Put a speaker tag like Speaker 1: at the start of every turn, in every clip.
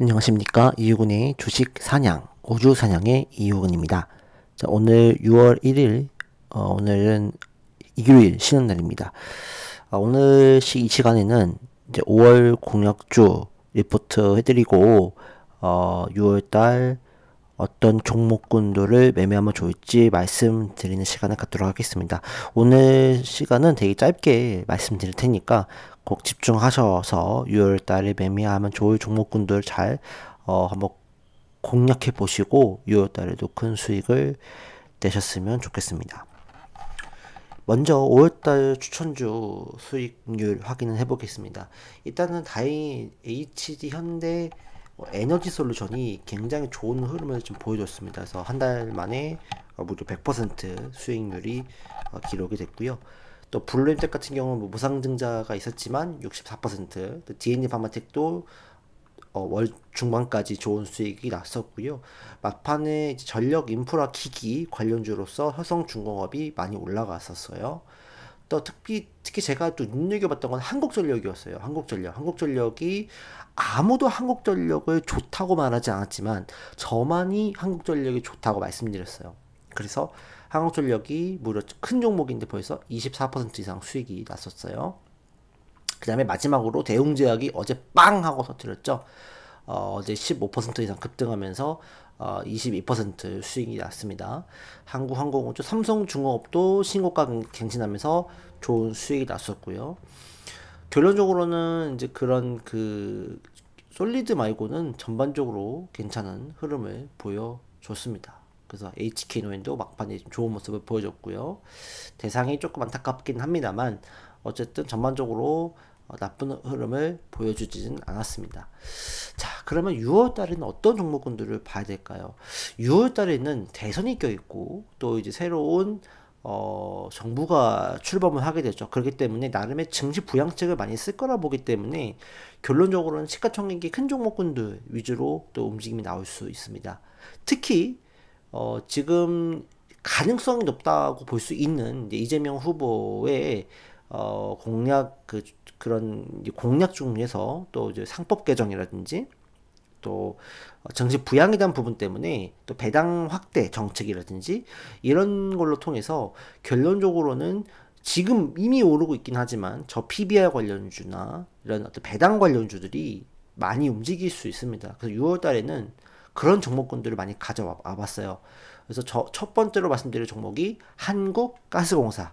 Speaker 1: 안녕하십니까. 이유근의 주식 사냥, 우주 사냥의 이유근입니다. 자, 오늘 6월 1일, 오늘은 일요일 쉬는 날입니다. 오늘 이 시간에는 이제 5월 공약주 리포트 해드리고, 6월달 어떤 종목군들을 매매하면 좋을지 말씀드리는 시간을 갖도록 하겠습니다. 오늘 시간은 되게 짧게 말씀드릴 테니까 꼭 집중하셔서 6월 달에 매매하면 좋을 종목군들 잘 한번 공략해 보시고 6월 달에도 큰 수익을 내셨으면 좋겠습니다. 먼저 5월달 추천주 수익률 확인을 해보겠습니다. 일단은 다행히 HD 현대 에너지 솔루션이 굉장히 좋은 흐름을 좀 보여줬습니다. 그래서 한 달 만에 모두 100% 수익률이 기록이 됐고요. 또 블루엠텍 같은 경우는 뭐 무상증자가 있었지만 64%, 또 DNA 파마텍도 월 중반까지 좋은 수익이 났었고요. 막판에 이제 전력 인프라 기기 관련주로서 효성중공업이 많이 올라갔었어요. 또 특히 제가 또 눈여겨봤던 건 한국전력이었어요. 한국전력이 아무도 한국전력을 좋다고 말하지 않았지만 저만이 한국전력이 좋다고 말씀드렸어요. 그래서 한국전력이 무려 큰 종목인데 벌써 24% 이상 수익이 났었어요. 그 다음에 마지막으로 대웅제약이 어제 빵 하고 터뜨렸죠. 어제 15% 이상 급등하면서 22% 수익이 났습니다. 한국항공우주, 삼성중공업도 신고가 갱신하면서 좋은 수익이 났었고요. 결론적으로는 이제 그런 그 솔리드 말고는 전반적으로 괜찮은 흐름을 보여줬습니다. 그래서 HK노엔도 막판에 좋은 모습을 보여줬고요. 대상이 조금 안타깝긴 합니다만 어쨌든 전반적으로 나쁜 흐름을 보여주지는 않았습니다. 자, 그러면 6월 달에는 어떤 종목군들을 봐야 될까요? 6월 달에는 대선이 껴있고 또 이제 새로운 정부가 출범을 하게 되죠. 그렇기 때문에 나름의 증시 부양책을 많이 쓸 거라 보기 때문에 결론적으로는 시가총액이 큰 종목군들 위주로 또 움직임이 나올 수 있습니다. 특히 지금 가능성이 높다고 볼 수 있는 이재명 후보의 공약 그런 공약 중에서 또 이제 상법 개정이라든지 또 정치 부양에 대한 부분 때문에 또 배당 확대 정책이라든지 이런 걸로 통해서 결론적으로는 지금 이미 오르고 있긴 하지만 저 PBR 관련주나 이런 어떤 배당 관련주들이 많이 움직일 수 있습니다. 그래서 6월 달에는 그런 종목군들을 많이 가져와 봤어요. 그래서 첫 번째로 말씀드릴 종목이 한국가스공사.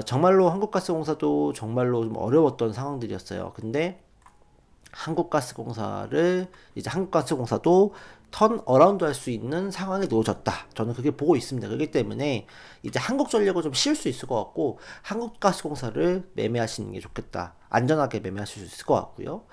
Speaker 1: 정말로 한국가스공사도 정말로 좀 어려웠던 상황들이었어요. 근데 한국가스공사도 턴 어라운드 할 수 있는 상황에 놓여졌다. 저는 그게 보고 있습니다. 그렇기 때문에 이제 한국전력을 좀 쉴 수 있을 것 같고 한국가스공사를 매매하시는 게 좋겠다. 안전하게 매매하실 수 있을 것 같고요.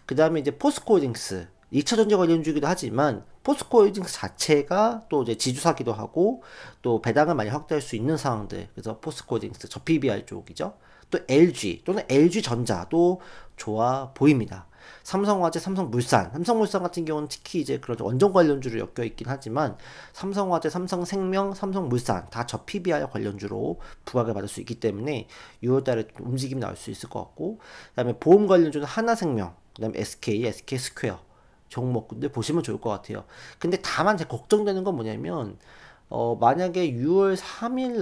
Speaker 1: 그 다음에 이제 포스코홀딩스 2차전지 관련주이기도 하지만 포스코홀딩스 자체가 또 이제 지주사기도 하고 또 배당을 많이 확대할 수 있는 상황들. 그래서 포스코홀딩스 저 PBR 쪽이죠. 또 LG 또는 LG전자도 좋아 보입니다. 삼성물산 같은 경우는 특히 이제 그런 원전 관련주로 엮여 있긴 하지만 삼성화재, 삼성생명, 삼성물산 다 저 PBR 관련주로 부각을 받을 수 있기 때문에 6월달에 움직임이 나올 수 있을 것 같고, 그다음에 보험 관련주는 하나생명, 그다음에 SK스퀘어 종목군들 보시면 좋을 것 같아요. 근데 다만 제가 걱정되는 건 뭐냐면 만약에 6월 3일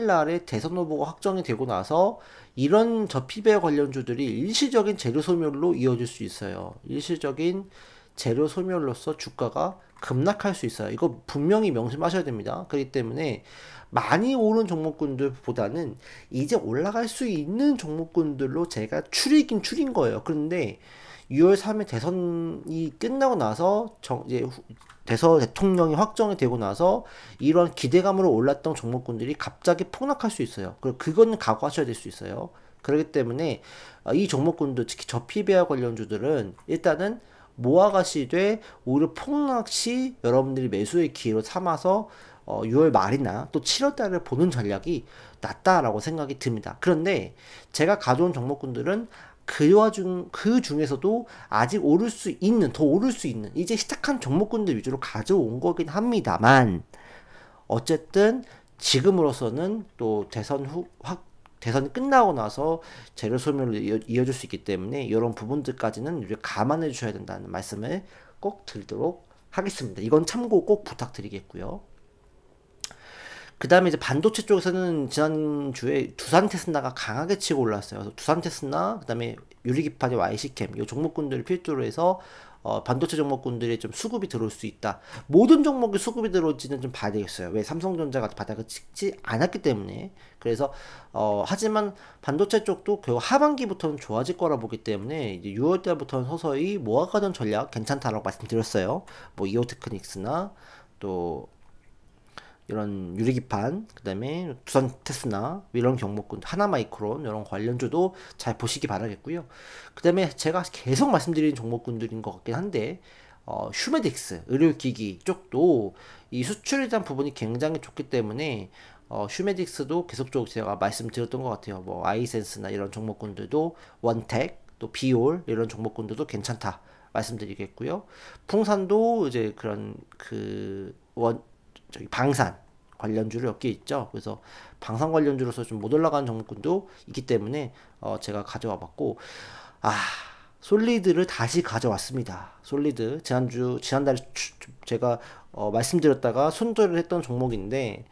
Speaker 1: 날에 대선 후보가 확정이 되고 나서 이런 저피베 관련주들이 일시적인 재료 소멸로 이어질 수 있어요. 일시적인 재료 소멸로서 주가가 급락할 수 있어요. 이거 분명히 명심하셔야 됩니다. 그렇기 때문에 많이 오른 종목군들보다는 이제 올라갈 수 있는 종목군들로 제가 추린 거예요. 그런데 6월 3일 대선이 끝나고 나서 이제 대통령이 확정이 되고 나서 이런 기대감으로 올랐던 종목군들이 갑자기 폭락할 수 있어요. 그리고 그거는 각오하셔야 될 수 있어요. 그렇기 때문에 이 종목군들 특히 저PBR 관련주들은 일단은 모아가시되 오히려 폭락 시 여러분들이 매수의 기회로 삼아서 6월 말이나 또 7월 달을 보는 전략이 낫다라고 생각이 듭니다. 그런데 제가 가져온 종목군들은 그 중에서도 아직 더 오를 수 있는, 이제 시작한 종목군들 위주로 가져온 거긴 합니다만, 어쨌든 지금으로서는 또 대선 대선이 끝나고 나서 재료 소멸로 이어질 수 있기 때문에 이런 부분들까지는 우리가 감안해 주셔야 된다는 말씀을 꼭 드리도록 하겠습니다. 이건 참고 꼭 부탁드리겠고요. 그 다음에 이제 반도체 쪽에서는 지난주에 두산 테스나가 강하게 치고 올랐어요. 그래서 두산 테스나, 그 다음에 유리기판의 YC캠, 이 종목군들을 필두로 해서 반도체 종목군들이 좀 수급이 들어올 수 있다. 모든 종목이 수급이 들어올지는 좀 봐야 되겠어요. 왜 삼성전자가 바닥을 찍지 않았기 때문에. 그래서 하지만 반도체 쪽도 결국 하반기부터는 좋아질 거라 보기 때문에 이제 6월 달부터는 서서히 모아가던 전략 괜찮다라고 말씀드렸어요. 뭐 이오테크닉스나 또 이런 유리기판, 그 다음에 두산 테스나 이런 경목군, 하나마이크론 이런 관련주도 잘 보시기 바라겠고요. 그 다음에 제가 계속 말씀드리는 종목군들인 것 같긴 한데 휴메딕스 의료기기 쪽도 이 수출에 대한 부분이 굉장히 좋기 때문에 휴메딕스도 계속적으로 제가 말씀드렸던 것 같아요. 뭐 아이센스나 이런 종목군들도, 원텍 또 비올 이런 종목군들도 괜찮다 말씀드리겠고요. 풍산도 이제 그런 저기 방산 관련주를 몇 개 있죠. 그래서 방산 관련주로서 좀 못 올라가는 종목군도 있기 때문에 제가 가져와 봤고, 솔리드를 다시 가져왔습니다. 솔리드 지난달에 제가 말씀드렸다가 손절을 했던 종목인데,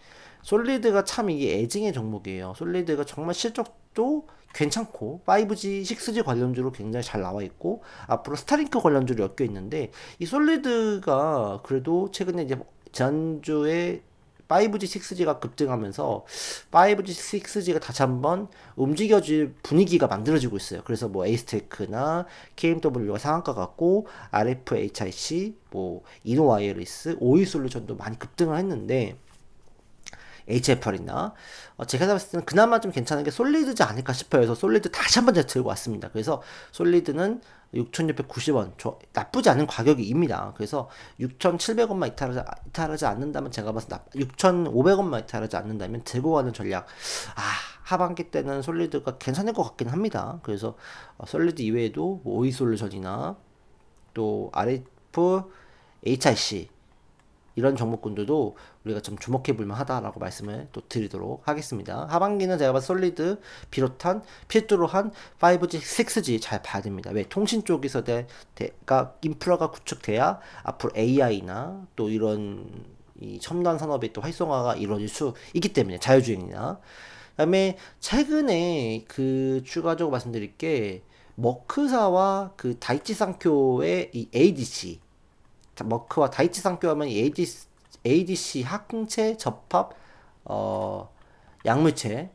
Speaker 1: 솔리드가 참 이게 애증의 종목이에요. 솔리드가 정말 실적도 괜찮고 5G, 6G 관련주로 굉장히 잘 나와 있고 앞으로 스타링크 관련주로 엮여 있는데, 이 솔리드가 그래도 최근에 이제 지난주에 5G, 6G가 급등하면서 5G, 6G가 다시 한번 움직여질 분위기가 만들어지고 있어요. 그래서 뭐 에이스테크나 KMW가 상한가 같고 RFHIC, 뭐 이노와이어리스, 오이솔루션도 많이 급등을 했는데, HFR이나 제가 봤을 때는 그나마 좀 괜찮은 게 솔리드지 않을까 싶어요. 그래서 솔리드 다시 한번 제가 들고 왔습니다. 그래서 솔리드는 6,690원 나쁘지 않은 가격입니다. 그래서 6,700원만 이탈하지 않는다면, 제가 봤을 때 6,500원만 이탈하지 않는다면 들고 가는 전략, 하반기 때는 솔리드가 괜찮을 것 같긴 합니다. 그래서 솔리드 이외에도 뭐 오이솔루션이나 또 RF, HIC 이런 종목군들도 우리가 좀 주목해 볼 만하다라고 말씀을 또 드리도록 하겠습니다. 하반기는 제가 봐서 솔리드 비롯한 필두로 한 5G, 6G 잘 봐야 됩니다. 왜? 통신 쪽에서 인프라가 구축돼야 앞으로 AI나 또 이런 이 첨단 산업의 또 활성화가 이루어질 수 있기 때문에, 자율주행이나. 그다음에 최근에 추가적으로 말씀드릴 게, 머크사와 다이치 상쿄의 이 ADC, 머크와 다이치 상교하면 ADC 항체 접합 약물체,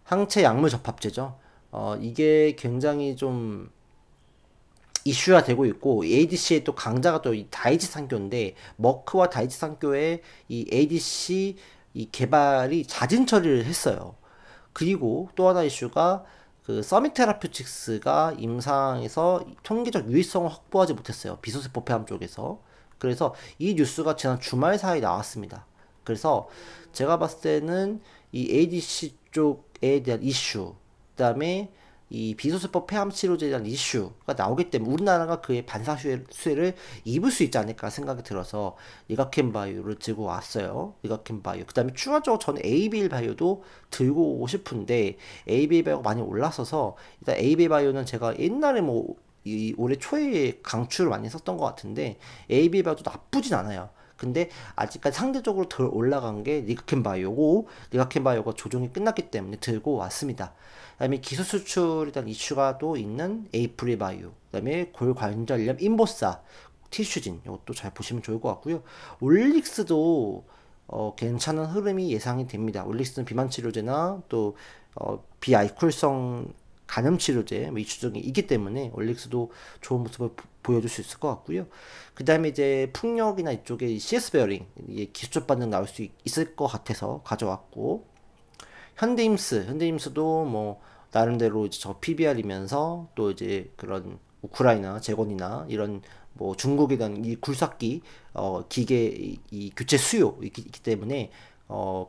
Speaker 1: 항체 약물 접합제죠. 이게 굉장히 좀 이슈화 되고 있고, ADC의 또 강자가 또 이 다이치 상교인데, 머크와 다이치 상교의 이 ADC 이 개발이 자진 처리를 했어요. 그리고 또 하나 이슈가, 서밋 테라퓨틱스가 임상에서 통계적 유의성을 확보하지 못했어요. 비소세포 폐암 쪽에서. 그래서 이 뉴스가 지난 주말 사이에 나왔습니다. 그래서 제가 봤을 때는 이 ADC 쪽에 대한 이슈, 그다음에 이 비소세포 폐암 치료제에 대한 이슈가 나오기 때문에 우리나라가 그의 반사 수혜를 입을 수 있지 않을까 생각이 들어서 리가켄 바이오를 들고 왔어요. 리가켄 바이오. 그 다음에 추가적으로 저는 ABL 바이오도 들고 오고 싶은데, ABL 바이오가 많이 올랐어서 일단 ABL 바이오는 제가 옛날에 이 올해 초에 강추를 많이 썼던 것 같은데, ABL 바이오도 나쁘진 않아요. 근데 아직까지 상대적으로 덜 올라간 게 리가켄 바이오고, 리가켄 바이오가 조정이 끝났기 때문에 들고 왔습니다. 그다음에 기술 수출에 대한 이슈가 또 있는 에이프릴 바이오, 그다음에 골관절염 인보사, 티슈진, 이것도 잘 보시면 좋을 것 같고요. 올릭스도 괜찮은 흐름이 예상이 됩니다. 올릭스는 비만 치료제나 또 비알코올성 간염 치료제 이슈 중에 있기 때문에 올릭스도 좋은 모습을 보여줄 수 있을 것 같고요. 그 다음에 이제 풍력이나 이쪽에 CS 베어링 기술적 반응 나올 수 있을 것 같아서 가져왔고, 현대임스도 뭐 나름대로 이제 저 PBR이면서 또 이제 그런 우크라이나 재건이나 이런 뭐 중국에 대한 이 굴삭기 기계 이 교체 수요 있기 때문에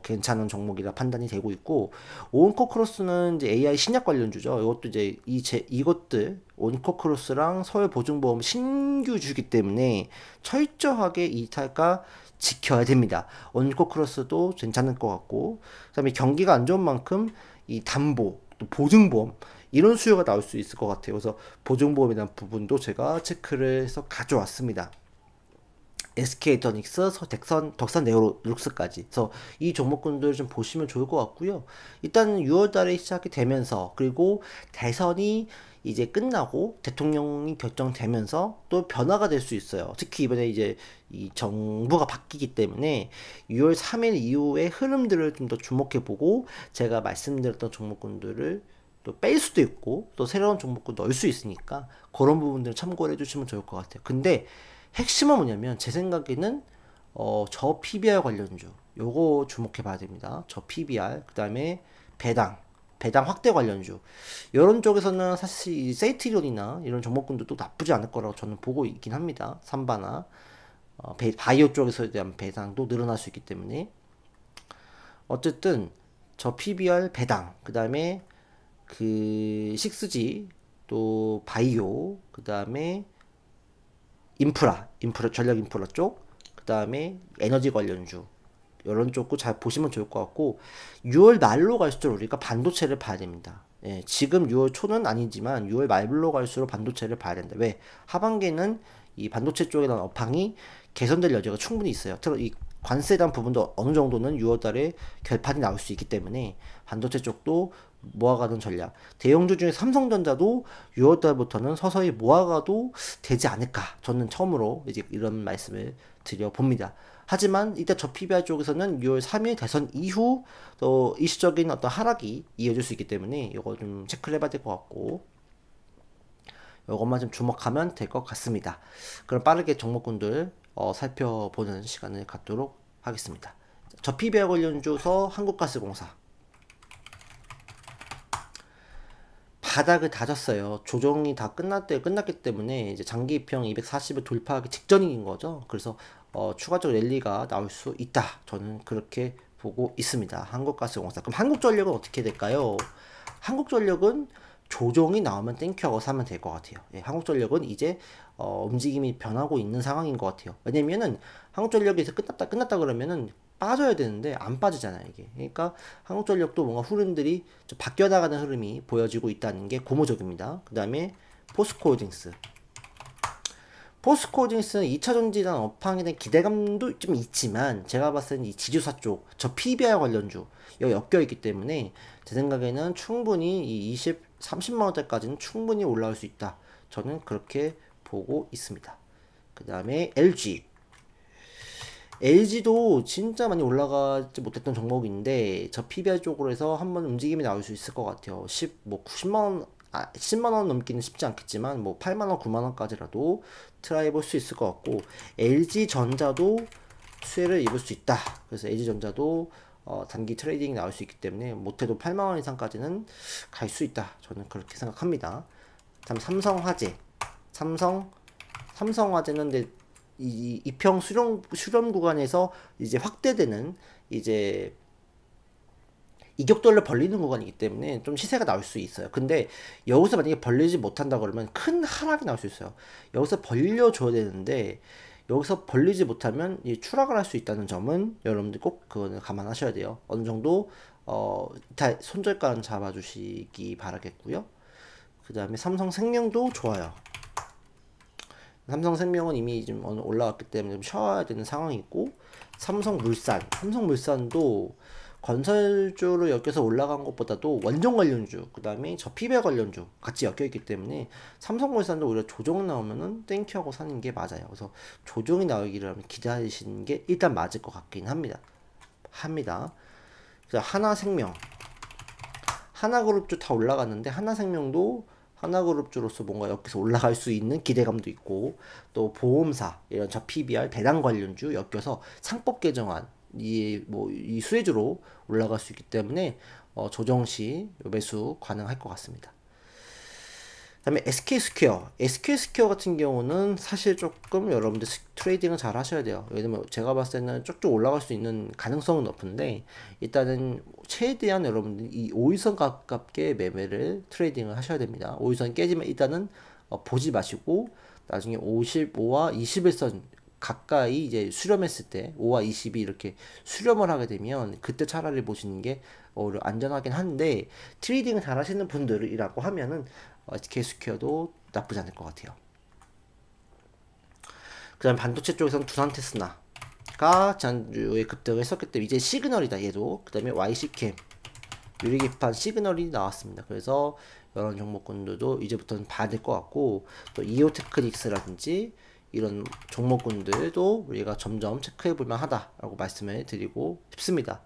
Speaker 1: 괜찮은 종목이라 판단이 되고 있고, 온코크로스는 이제 AI 신약 관련주죠. 이것도 이제 이것들 온코크로스랑 서울보증보험 신규주기 때문에 철저하게 이탈가 지켜야 됩니다. 원코 크로스도 괜찮을 것 같고, 그다음에 경기가 안 좋은 만큼 이 담보, 또 보증보험 이런 수요가 나올 수 있을 것 같아요. 그래서 보증보험에 대한 부분도 제가 체크를 해서 가져왔습니다. SK하이드로닉스, 덕산 네오룩스까지. 그래서 이 종목군들 좀 보시면 좋을 것 같고요. 일단 6월 달에 시작이 되면서, 그리고 대선이 이제 끝나고 대통령이 결정되면서 또 변화가 될 수 있어요. 특히 이번에 이제 이 정부가 바뀌기 때문에 6월 3일 이후의 흐름들을 좀 더 주목해 보고, 제가 말씀드렸던 종목군들을 또 뺄 수도 있고 또 새로운 종목군 넣을 수 있으니까 그런 부분들을 참고를 해주시면 좋을 것 같아요. 근데 핵심은 뭐냐면 제 생각에는 저 PBR 관련주 요거 주목해 봐야 됩니다. 저 PBR, 그 다음에 배당 확대 관련주 이런 쪽에서는 사실 이 세이트리온이나 이런 종목군도 또 나쁘지 않을 거라고 저는 보고 있긴 합니다. 삼바나 바이오 쪽에서에 대한 배당도 늘어날 수 있기 때문에 어쨌든 저 PBR 배당, 그 다음에 그 6G, 또 바이오, 그 다음에 인프라 전력 인프라 쪽, 그 다음에 에너지 관련주 이런 쪽도 잘 보시면 좋을 것 같고, 6월 말로 갈수록 우리가 반도체를 봐야 됩니다. 예, 지금 6월 초는 아니지만 6월 말로 갈수록 반도체를 봐야 된다. 왜? 하반기는 이 반도체 쪽에 대한 업황이 개선될 여지가 충분히 있어요. 이 관세에 대한 부분도 어느 정도는 6월 달에 결판이 나올 수 있기 때문에 반도체 쪽도 모아가는 전략. 대형주 중에 삼성전자도 6월 달부터는 서서히 모아가도 되지 않을까. 저는 처음으로 이제 이런 말씀을 드려봅니다. 하지만 이때 저 PBR 쪽에서는 6월 3일 대선 이후 또 일시적인 어떤 하락이 이어질 수 있기 때문에 이거 좀 체크를 해봐야 될 것 같고, 이것만 좀 주목하면 될 것 같습니다. 그럼 빠르게 종목군들 살펴보는 시간을 갖도록 하겠습니다. 저 PBR 관련주서 한국가스공사 바닥을 다졌어요. 조정이 다 끝났기 때문에 이제 장기 입형 240을 돌파하기 직전인 거죠. 그래서 추가적 랠리가 나올 수 있다. 저는 그렇게 보고 있습니다. 한국가스공사. 그럼 한국전력은 어떻게 될까요? 한국전력은 조정이 나오면 땡큐하고 사면 될 것 같아요. 예, 한국전력은 이제 움직임이 변하고 있는 상황인 것 같아요. 왜냐면은 한국전력에서 끝났다 그러면은 빠져야 되는데 안 빠지잖아요, 이게. 그러니까 한국전력도 뭔가 흐름들이 좀 바뀌어 나가는 흐름이 보여지고 있다는 게 고무적입니다. 그 다음에 포스코홀딩스. 포스코홀딩스는 2차 전지단 업황에 대한 기대감도 좀 있지만, 제가 봤을 때는 이 지주사 쪽, 저 PBR 관련주 여기 엮여 있기 때문에 제 생각에는 충분히 이 30만 원대까지는 충분히 올라올 수 있다. 저는 그렇게 보고 있습니다. 그 다음에 LG도 진짜 많이 올라가지 못했던 종목인데 저 PBR 쪽으로 해서 한번 움직임이 나올 수 있을 것 같아요. 90만 원, 10만 원 넘기는 쉽지 않겠지만 뭐 8만 원, 9만 원까지라도 트라이 해볼 수 있을 것 같고, LG전자도 수혜를 입을 수 있다. 그래서 LG전자도 단기 트레이딩이 나올 수 있기 때문에 못해도 8만 원 이상까지는 갈 수 있다. 저는 그렇게 생각합니다. 다음 삼성화재는 근데 이 이평 수렴 구간에서 이제 확대되는 이제 이격돌을 벌리는 구간이기 때문에 좀 시세가 나올 수 있어요. 근데 여기서 만약에 벌리지 못한다 그러면 큰 하락이 나올 수 있어요. 여기서 벌려줘야 되는데 여기서 벌리지 못하면 추락을 할 수 있다는 점은 여러분들 꼭 그거는 감안하셔야 돼요. 어느 정도 손절가는 잡아주시기 바라겠고요. 그 다음에 삼성생명도 좋아요. 삼성생명은 이미 좀 올라왔기 때문에 좀 쉬어야 되는 상황이고, 삼성물산도 건설주로 엮여서 올라간 것보다도 원전 관련주, 그 다음에 저 피배 관련주 같이 엮여 있기 때문에 삼성물산도 오히려 조정 나오면은 땡큐하고 사는 게 맞아요. 그래서 조정이 나오기를 기다리시는 게 일단 맞을 것 같긴 합니다. 그래서 하나그룹주 다 올라갔는데 하나생명도 하나그룹주로서 뭔가 여기서 올라갈 수 있는 기대감도 있고, 또 보험사 이런 저 PBR 배당 관련주 엮여서 상법 개정안 이 수혜주로 올라갈 수 있기 때문에 조정 시 매수 가능할 것 같습니다. 그다음에 SK스퀘어 같은 경우는 사실 조금 여러분들 트레이딩을 잘 하셔야 돼요. 왜냐면 제가 봤을 때는 쭉쭉 올라갈 수 있는 가능성은 높은데, 일단은 최대한 여러분들 이 5일선 가깝게 매매를 트레이딩을 하셔야 됩니다. 5일선 깨지면 일단은 보지 마시고 나중에 55와 21선 가까이 이제 수렴했을 때 5와 20이 이렇게 수렴을 하게 되면 그때 차라리 보시는 게 오히려 안전하긴 한데, 트레이딩을 잘 하시는 분들이라고 하면은 SK스퀘어도 나쁘지 않을 것 같아요. 그 다음에 반도체 쪽에서는 두산 테스나가 지난주에 급등을 했었기 때문에 이제 시그널이다 얘도. 그 다음에 YC캠 유리기판 시그널이 나왔습니다. 그래서 이런 종목군들도 이제부터는 봐야 될 것 같고, 또 이오테크닉스라든지 이런 종목군들도 우리가 점점 체크해 볼만 하다라고 말씀을 드리고 싶습니다.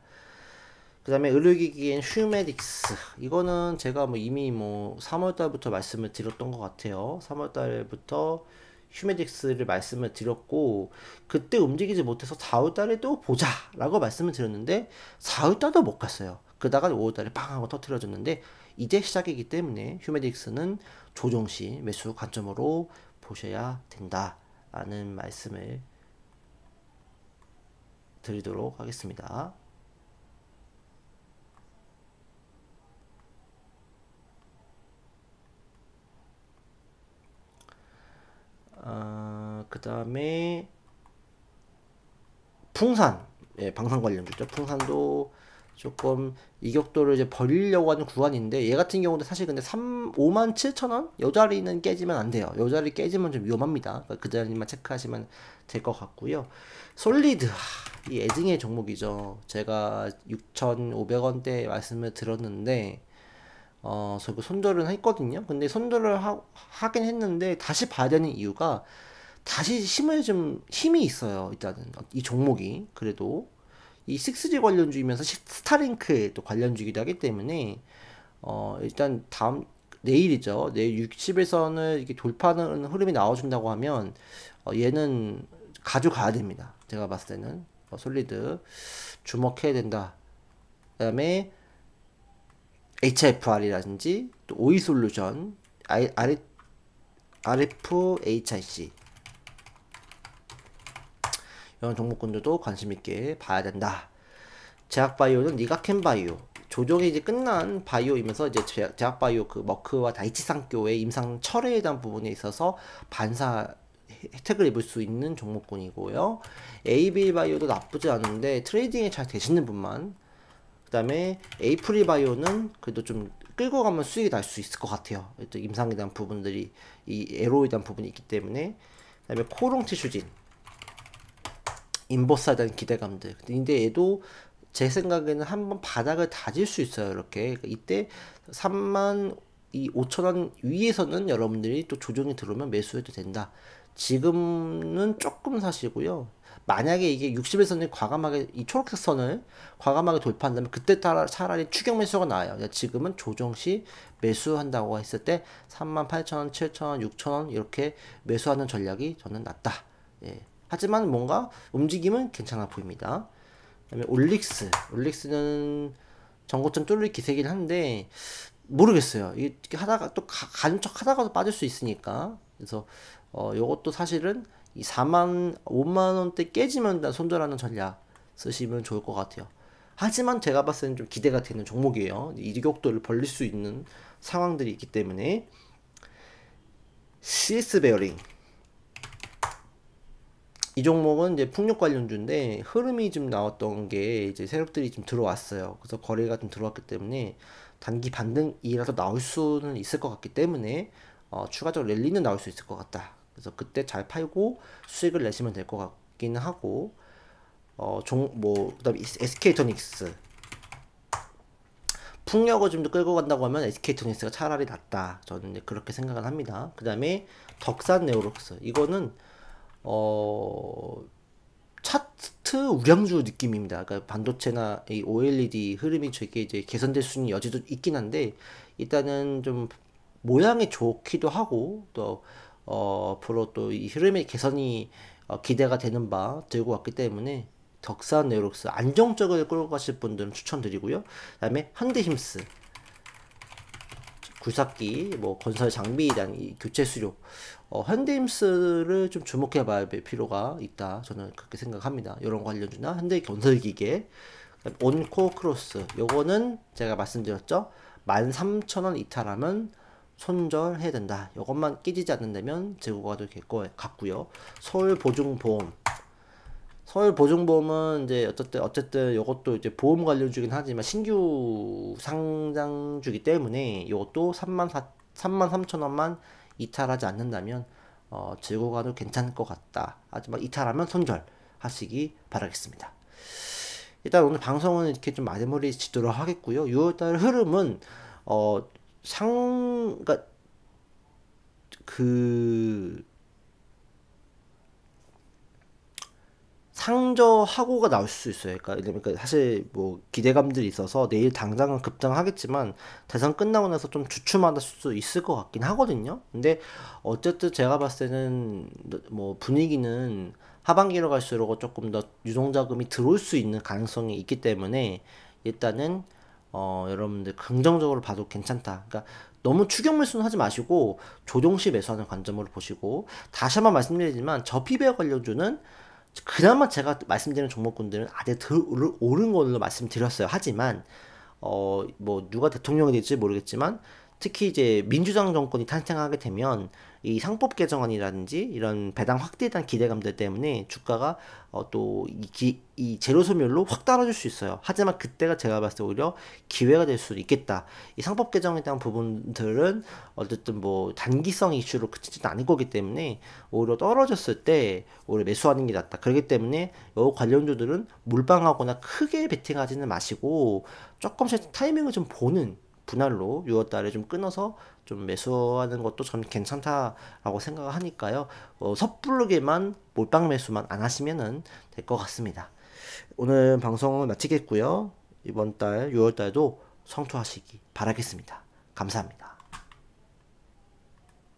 Speaker 1: 그 다음에 의료기기엔 휴메딕스, 이거는 제가 뭐 이미 뭐 3월달부터 말씀을 드렸던 것 같아요. 3월달부터 휴메딕스를 말씀을 드렸고, 그때 움직이지 못해서 4월달에 또 보자 라고 말씀을 드렸는데 4월달도 못 갔어요. 그러다가 5월달에 빵 하고 터트려졌는데 이제 시작이기 때문에 휴메딕스는 조정시 매수 관점으로 보셔야 된다 라는 말씀을 드리도록 하겠습니다. 그 다음에 풍산, 예, 방산 관련주죠. 풍산도 조금 이격도를 이제 벌리려고 하는 구간인데, 얘 같은 경우도 사실 근데 57,000원? 요 자리는 깨지면 안 돼요. 요 자리 깨지면 좀 위험합니다. 그러니까 그 자리만 체크하시면 될 것 같고요. 솔리드, 이 애증의 종목이죠. 제가 6,500원대 말씀을 드렸는데 저거 손절은 했거든요. 근데 손절을 하긴 했는데 다시 봐야 되는 이유가, 다시 힘이 있어요. 일단은 이 종목이 그래도 이 6G 관련주이면서 스타링크의 또 관련주이기도 하기 때문에 일단 내일이죠. 내일 60일선을 이렇게 돌파하는 흐름이 나와준다고 하면 얘는 가져가야 됩니다. 제가 봤을 때는 솔리드 주목해야 된다. 그다음에 HFR이라든지 또 오이솔루션, RFHIC 이런 종목군들도 관심 있게 봐야 된다. 제약바이오는 니가켄바이오, 조정이 이제 끝난 바이오이면서 이제 제약바이오 그 머크와 다이치상교의 임상 철회에 대한 부분에 있어서 반사 혜택을 입을 수 있는 종목군이고요. AB바이오도 나쁘지 않은데 트레이딩이 잘 되시는 분만. 그 다음에 에이프리바이오는 그래도 좀 끌고 가면 수익이 날 수 있을 것 같아요. 또 임상에 대한 부분들이, 이 에로에 대한 부분이 있기 때문에. 그 다음에 코롱티슈진, 인버스에 대한 기대감들. 근데 얘도 제 생각에는 한번 바닥을 다질 수 있어요. 이렇게. 그러니까 이때 35,000원 위에서는 여러분들이 또 조정이 들어오면 매수해도 된다. 지금은 조금 사시고요. 만약에 이게 60일선을 과감하게, 이 초록색 선을 과감하게 돌파한다면 그때 따라 차라리 추격 매수가 나와요. 지금은 조정시 매수한다고 했을 때 38,000원, 7,000원, 6,000원 이렇게 매수하는 전략이 저는 낫다. 예. 하지만 뭔가 움직임은 괜찮아 보입니다. 그다음에 올릭스는 전고점 뚫릴 기세긴 한데 모르겠어요. 이게 하다가 또 가는 척 하다가도 빠질 수 있으니까. 그래서 요것도 사실은 이 5만 원대 깨지면 일단 손절하는 전략 쓰시면 좋을 것 같아요. 하지만 제가 봤을 때는 좀 기대가 되는 종목이에요. 이격도를 벌릴 수 있는 상황들이 있기 때문에. CS 베어링, 이 종목은 이제 풍력 관련주인데 흐름이 좀 나왔던 게 이제 세력들이 좀 들어왔어요. 그래서 거래가 좀 들어왔기 때문에 단기 반등이라도 나올 수는 있을 것 같기 때문에 추가적으로 랠리는 나올 수 있을 것 같다. 그래서 그때 잘 팔고 수익을 내시면 될 것 같기는 하고, 그다음에 SK토닉스, 풍력을 좀 더 끌고 간다고 하면 SK토닉스가 차라리 낫다. 저는 이제 그렇게 생각을 합니다. 그 다음에 덕산 네오록스, 이거는 차트 우량주 느낌입니다. 그러니까 반도체나 이 OLED 흐름이 되게 이제 개선될 수 있는 여지도 있긴 한데, 일단은 좀 모양이 좋기도 하고, 또 앞으로 또 이 흐름의 개선이 기대가 되는 바 들고 왔기 때문에 덕산 네오록스 안정적으로 끌고 가실 분들은 추천드리고요. 그다음에 현대힘스, 굴삭기, 뭐 건설 장비에 대한 이 교체 수요, 현대힘스를 좀 주목해 봐야 될 필요가 있다. 저는 그렇게 생각합니다. 이런 관련주나 현대 건설기계, 온코 크로스, 요거는 제가 말씀드렸죠. 13,000원 이탈하면 손절해야 된다. 이것만 깨지지 않는다면 재고가 될 것 같고요. 서울보증보험, 서울보증보험은 이제 어쨌든 이것도 이제 보험 관련주긴 하지만 신규 상장주기 때문에 이것도 3만 3천 원만 이탈하지 않는다면 들고 가도 괜찮을 것 같다. 하지만 이탈하면 손절하시기 바라겠습니다. 일단 오늘 방송은 이렇게 좀 마무리 짓도록 하겠고요. 6월달 흐름은 어, 그러니까 그 상저하고가 나올 수 있어요. 그러니까 사실 뭐 기대감들이 있어서 내일 당장은 급등하겠지만 대선 끝나고 나서 좀 주춤하다 수 있을 것 같긴 하거든요. 근데 어쨌든 제가 봤을 때는 뭐 분위기는 하반기로 갈수록 조금 더 유동자금이 들어올 수 있는 가능성이 있기 때문에 일단은 여러분들 긍정적으로 봐도 괜찮다. 그러니까 너무 추격 매수는 하지 마시고 조정시 매수하는 관점으로 보시고, 다시 한번 말씀드리지만 저피베어 관련주는 그나마 제가 말씀드리는 종목군들은 아래 오른 걸로 말씀드렸어요. 하지만 뭐 누가 대통령이 될지 모르겠지만 특히 이제 민주당 정권이 탄생하게 되면 이 상법 개정안이라든지 이런 배당 확대에 대한 기대감들 때문에 주가가 이 제로 소멸로 확 떨어질 수 있어요. 하지만 그때가 제가 봤을 때 오히려 기회가 될 수도 있겠다. 이 상법 개정에 대한 부분들은 어쨌든 뭐 단기성 이슈로 그치지는 않을 거기 때문에 오히려 떨어졌을 때 오히려 매수하는 게 낫다. 그렇기 때문에 이 관련주들은 물방하거나 크게 베팅하지는 마시고 조금씩 타이밍을 좀 보는 분할로 6월달에 좀 끊어서 좀 매수하는 것도 전 괜찮다라고 생각을 하니까요. 섣부르게만 몰빵 매수만 안 하시면은 될 것 같습니다. 오늘 방송을 마치겠고요. 이번 달 6월달도 성투하시기 바라겠습니다. 감사합니다.